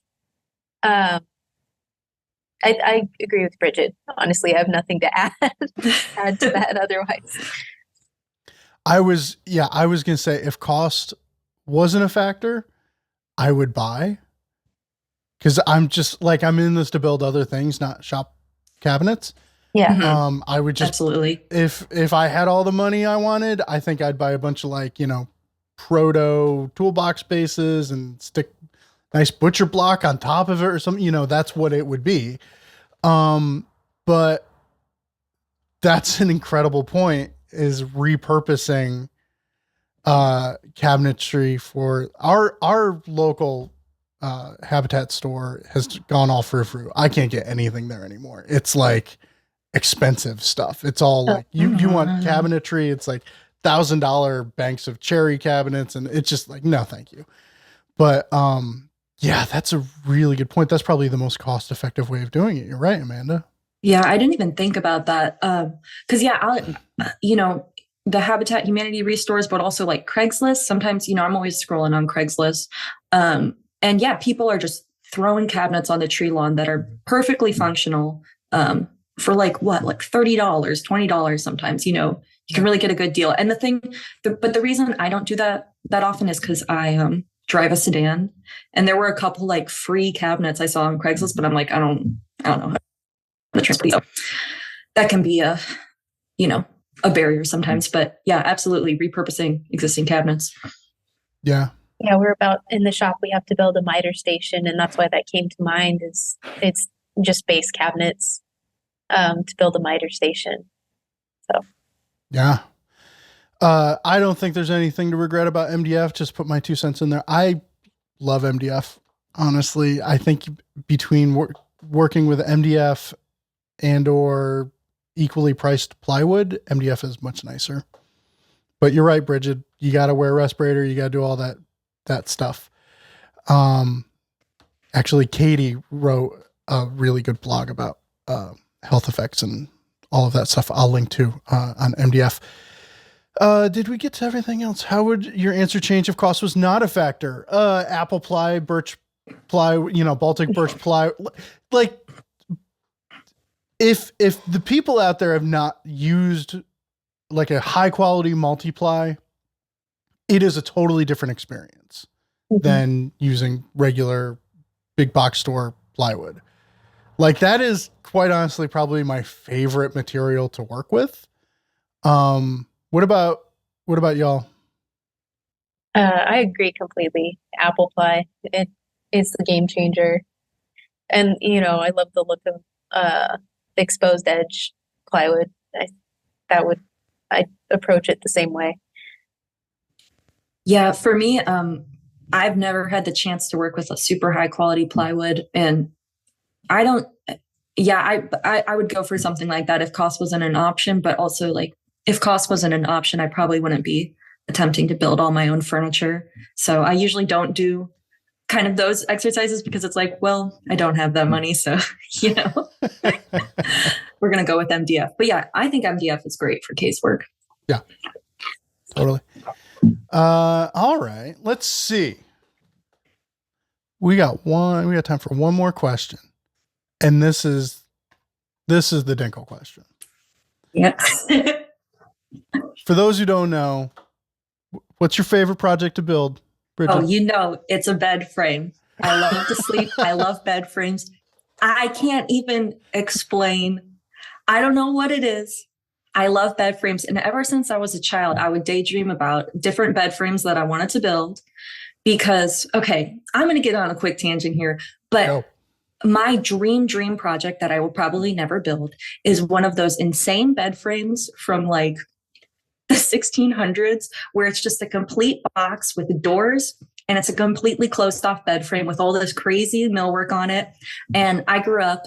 I agree with Bridgid. Honestly, I have nothing to add to that otherwise.
I was going to say if cost wasn't a factor, I would buy. Cause I'm just like, I'm in this to build other things, not shop cabinets.
Yeah.
I would just,
absolutely.
If I had all the money I wanted, I think I'd buy a bunch of like, proto toolbox bases and stick nice butcher block on top of it or something, that's what it would be. But that's an incredible point, is repurposing cabinetry for our local Habitat store has gone all frou-frou. I can't get anything there anymore. It's like expensive stuff. It's all like you want cabinetry, it's like $1,000 banks of cherry cabinets, and it's just like, no thank you. But yeah, that's a really good point. That's probably the most cost-effective way of doing it. You're right, Amanda.
Yeah, I didn't even think about that. Because the Habitat Humanity restores, but also like Craigslist. Sometimes, I'm always scrolling on Craigslist. And yeah, people are just throwing cabinets on the tree lawn that are perfectly functional for like $30, $20 sometimes. You can really get a good deal. And but the reason I don't do that often is because I drive a sedan, and there were a couple like free cabinets I saw on Craigslist, but I'm like, I don't know. That can be a barrier sometimes, but yeah, absolutely repurposing existing cabinets.
Yeah.
Yeah, we're about in the shop. We have to build a miter station, and that's why that came to mind. It's just base cabinets to build a miter station. So
yeah, I don't think there's anything to regret about MDF. Just put my 2 cents in there. I love MDF. Honestly, I think between working with MDF and or equally priced plywood, MDF is much nicer. But you're right, Bridgid. You got to wear a respirator. You got to do all that stuff. Actually, Katie wrote a really good blog about health effects and all of that stuff. I'll link to on MDF. Did we get to everything else? How would your answer change if cost was not a factor? Apple ply, birch ply, Baltic birch ply. Like, if the people out there have not used like a high quality multiply, it is a totally different experience than using regular big box store plywood. Like, that is quite honestly probably my favorite material to work with. What about y'all?
I agree completely. Apple pie, it is the game changer. And, I love the look of the exposed edge plywood. I'd approach it the same way.
Yeah, for me, I've never had the chance to work with a super high quality plywood, and I don't. Yeah, I would go for something like that if cost wasn't an option. But also, like, if cost wasn't an option, I probably wouldn't be attempting to build all my own furniture. So I usually don't do kind of those exercises because it's like, well, I don't have that money, so we're gonna go with MDF. But yeah, I think MDF is great for casework.
Yeah, totally. All right, let's see. We got time for one more question. And this is the Dinkle question.
Yeah.
For those who don't know, what's your favorite project to build, Bridgid?
Oh, it's a bed frame. I love to sleep. I love bed frames. I can't even explain. I don't know what it is. I love bed frames. And ever since I was a child, I would daydream about different bed frames that I wanted to build because, okay, I'm going to get on a quick tangent here, but my dream project that I will probably never build is one of those insane bed frames from like the 1600s where it's just a complete box with doors and it's a completely closed off bed frame with all this crazy millwork on it. And I grew up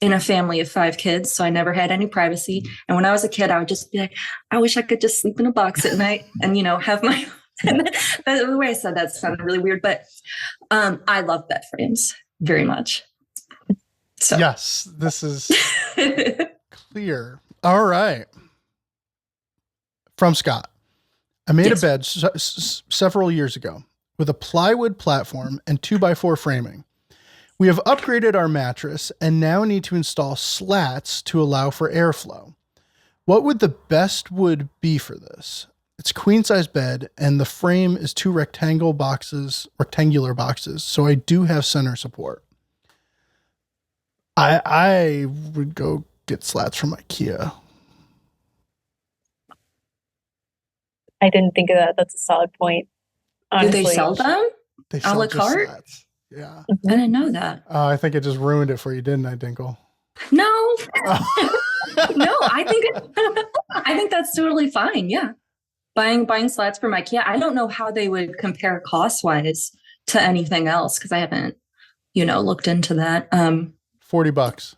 in a family of 5 kids, so I never had any privacy. And when I was a kid, I would just be like, I wish I could just sleep in a box at night and, have my... And the way I said that sounded really weird, but I love bed frames very much. So.
Yes, this is clear. All right. From Scott. I made a bed several years ago with a plywood platform and 2x4 framing. We have upgraded our mattress and now need to install slats to allow for airflow. What would the best wood be for this? It's a queen size bed and the frame is 2 rectangular boxes, so I do have center support. I would go get slats from IKEA.
I didn't think of that. That's a solid point. Honestly.
Do they sell them?
They sell
a la carte?
Slats. Yeah.
I didn't know that.
I think it just ruined it for you, didn't I, Dinkle?
No. No, I think that's totally fine. Yeah. Buying slats from IKEA. I don't know how they would compare cost-wise to anything else because I haven't, looked into that.
$40.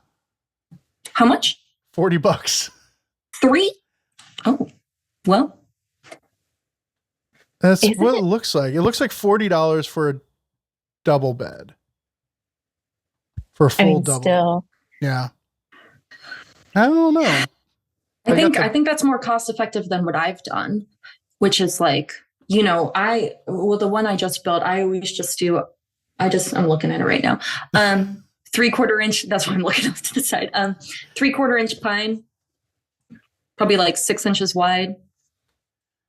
How much?
$40.
3? Oh, well.
That's what it looks like. It looks like $40 for a double bed. For a full double.
Still.
Yeah. I don't know.
I think that's more cost effective than what I've done, which is like, the one I just built, I always just do, I'm looking at it right now. 3/4 inch, that's what I'm looking up to the side. 3/4 inch pine, probably like 6 inches wide,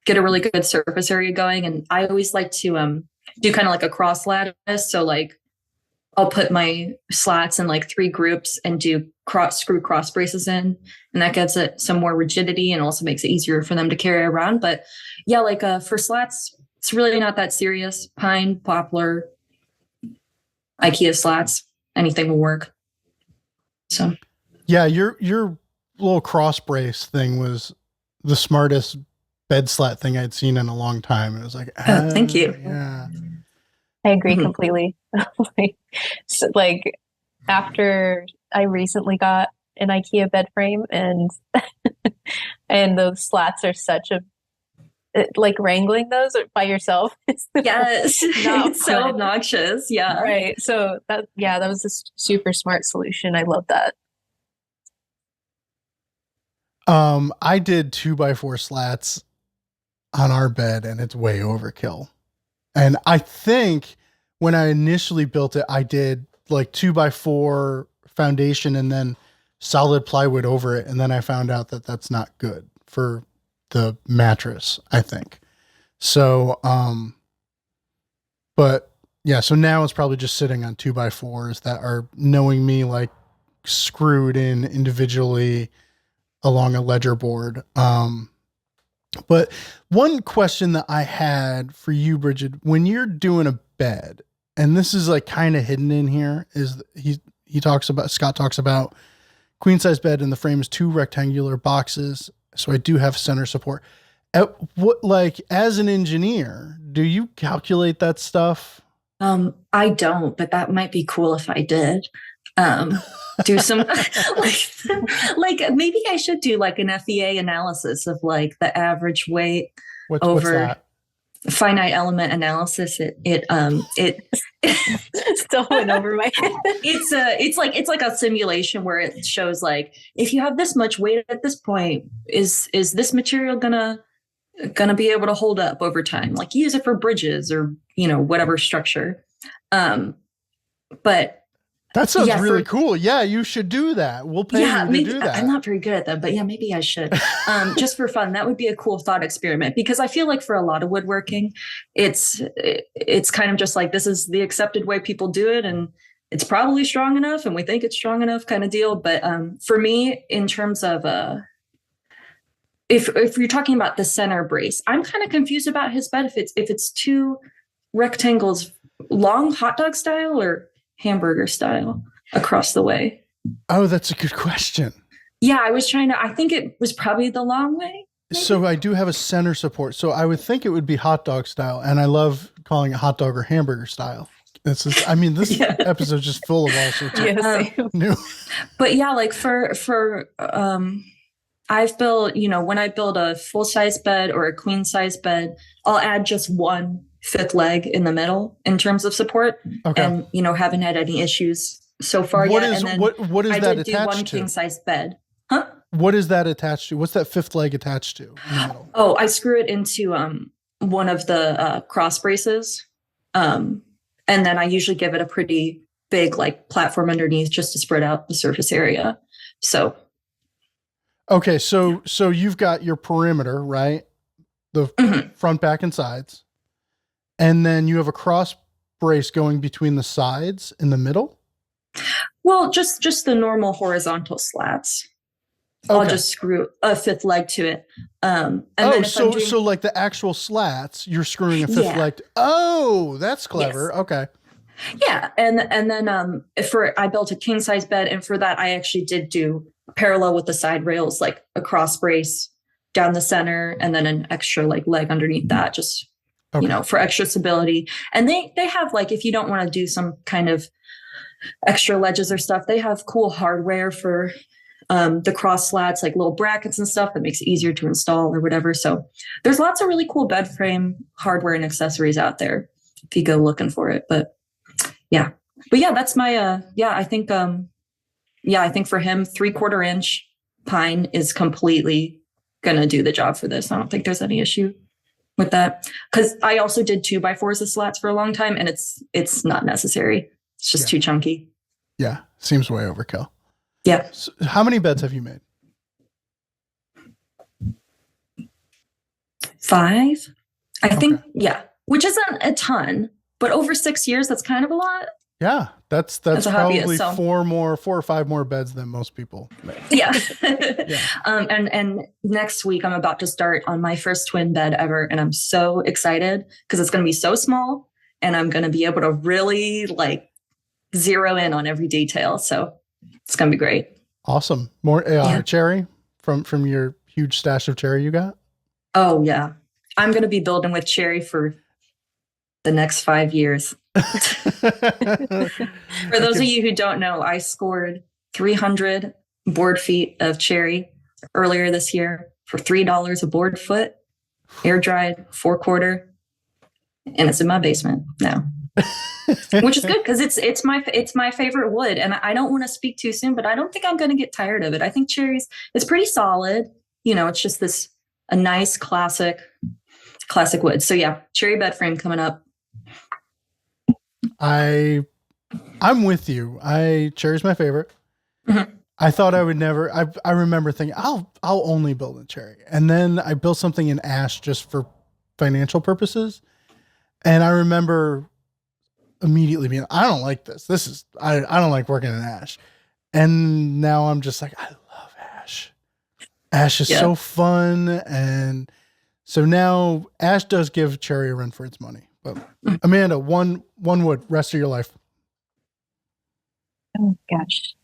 get a really good surface area going. And I always like to do kind of like a cross lattice. So like I'll put my slats in like 3 groups and do screw cross braces in. And that gives it some more rigidity and also makes it easier for them to carry around. But yeah, like for slats, it's really not that serious. Pine, poplar, IKEA slats, anything will work. So
yeah, your little cross brace thing was the smartest bed slat thing I'd seen in a long time. It was like,
thank you.
Yeah.
I agree completely. like after I recently got an IKEA bed frame and and those slats are such a like wrangling those by yourself.
Yes. It's so obnoxious. Yeah.
Right. So that was a super smart solution. I love that.
I did 2x4 slats on our bed and it's way overkill. And I think when I initially built it, I did like 2x4 foundation and then solid plywood over it. And then I found out that that's not good for the mattress, I think. So, but yeah, so now it's probably just sitting on 2x4s that are, knowing me, like screwed in individually along a ledger board. But one question that I had for you, Bridgid, when you're doing a bed, and this is like kind of hidden in here, is Scott talks about queen size bed and the frame is 2 rectangular boxes. So I do have center support. As an engineer, do you calculate that stuff?
I don't, but that might be cool if I did. Do some like maybe I should do like an FEA analysis of like the average weight
What's that?
Finite element analysis. It
Still went over my head.
It's like a simulation where it shows like, if you have this much weight at this point, is this material gonna be able to hold up over time? Like, use it for bridges or, whatever structure. But
that sounds really cool. Yeah, you should do that. We'll pay you to do that.
I'm not very good at that, but yeah, maybe I should. Just for fun. That would be a cool thought experiment, because I feel like for a lot of woodworking, it's kind of just like, this is the accepted way people do it, and it's probably strong enough, and we think it's strong enough kind of deal. But for me, in terms of if you're talking about the center brace, I'm kind of confused about his bed. If it's 2 rectangles, long hot dog style or hamburger style across the way.
Oh, that's a good question.
Yeah, I think it was probably the long way. Maybe?
So I do have a center support. So I would think it would be hot dog style. And I love calling it hot dog or hamburger style. This episode is just full of all sorts of new.
But yeah, like for I've built, when I build a full size bed or a queen size bed, I'll add just 1 fifth leg in the middle in terms of support. Okay. And, haven't had any issues so far yet.
And then what is that attached to? I did do 1
king size bed. Huh?
What is that attached to? What's that fifth leg attached to in the middle?
Oh, I screw it into one of the cross braces. And then I usually give it a pretty big like platform underneath just to spread out the surface area. So.
Okay. So you've got your perimeter, right? The front, back, and sides. And then you have a cross brace going between the sides in the middle?
Well, just the normal horizontal slats. Okay. I'll just screw a fifth leg to it.
So like the actual slats, you're screwing a fifth leg. Oh, that's clever. Yes. Okay.
Yeah. And then I built a king size bed, and for that I actually did do parallel with the side rails, like a cross brace down the center and then an extra like leg underneath that, just for extra stability. And they have, like, if you don't want to do some kind of extra ledges or stuff, they have cool hardware for the cross slats, like little brackets and stuff that makes it easier to install or whatever. So there's lots of really cool bed frame hardware and accessories out there if you go looking for it. But yeah, that's my, I think for him, 3/4 inch pine is completely going to do the job for this. I don't think there's any issue with that, because I also did 2x4s of slats for a long time, and it's not necessary. It's just too chunky.
Yeah. Seems way overkill.
Yeah.
So how many beds have you made?
5, I think. Yeah. Which isn't a ton, but over 6 years, that's kind of a lot.
Yeah. That's probably 4 or 5 more beds than most people make.
Yeah. And next week I'm about to start on my first twin bed ever. And I'm so excited because it's going to be so small and I'm going to be able to really like zero in on every detail. So it's going to be great.
Awesome. More cherry from your huge stash of cherry you got?
Oh yeah. I'm going to be building with cherry for the next 5 years. For those of you who don't know, I scored 300 board feet of cherry earlier this year for $3 a board foot, air dried, 4/4, and it's in my basement now. Which is good because it's my favorite wood, and I don't want to speak too soon, but I don't think I'm going to get tired of it. I think cherry's it's pretty solid. It's just a nice classic classic wood. So yeah, cherry bed frame coming up.
I'm with you. Cherry's my favorite.
Mm-hmm.
I thought I would never. I remember thinking I'll only build in cherry, and then I built something in ash just for financial purposes. And I remember immediately being, I don't like this. I don't like working in ash. And now I'm just like, I love ash. Ash is so fun, and so now ash does give cherry a run for its money. But Amanda, one wood, rest of your life.
Oh gosh.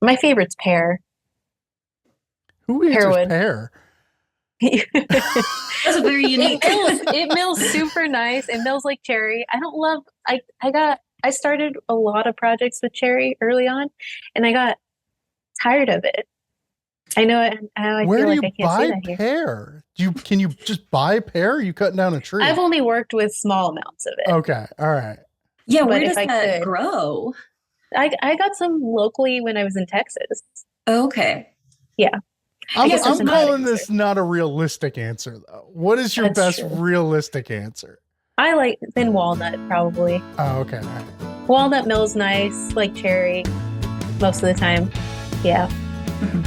My favorite's pear.
Who answers pear?
That's a very unique.
It mills super nice. It mills like cherry. I started a lot of projects with cherry early on, and I got tired of it. I know it.
Where do you buy pear? Can you just buy pear? Or are you cutting down a tree?
I've only worked with small amounts of it.
Okay, all right.
Yeah, where does that grow?
I got some locally when I was in Texas.
Okay.
Yeah.
I'm calling this not a realistic answer, though. What is your best realistic answer?
I like thin walnut, probably.
Oh, okay.
Walnut mills nice, like cherry, most of the time. Yeah.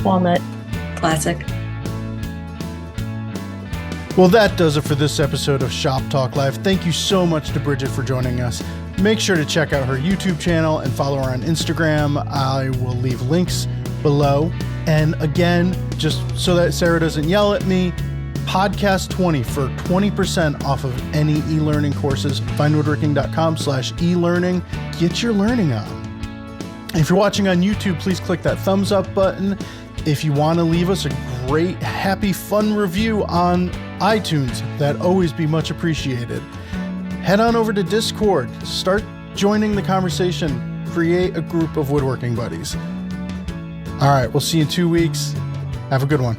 Walnut.
Classic.
Well, that does it for this episode of Shop Talk Live. Thank you so much to Bridgid for joining us. Make sure to check out her YouTube channel and follow her on Instagram. I will leave links below. And again, just so that Sarah doesn't yell at me, podcast 20 for 20% off of any e-learning courses. findwoodworking.com/e-learning. Get your learning on. If you're watching on YouTube, please click that thumbs up button. If you want to leave us a great, happy, fun review on iTunes, that'd always be much appreciated. Head on over to Discord, start joining the conversation, create a group of woodworking buddies. All right, we'll see you in 2 weeks. Have a good one.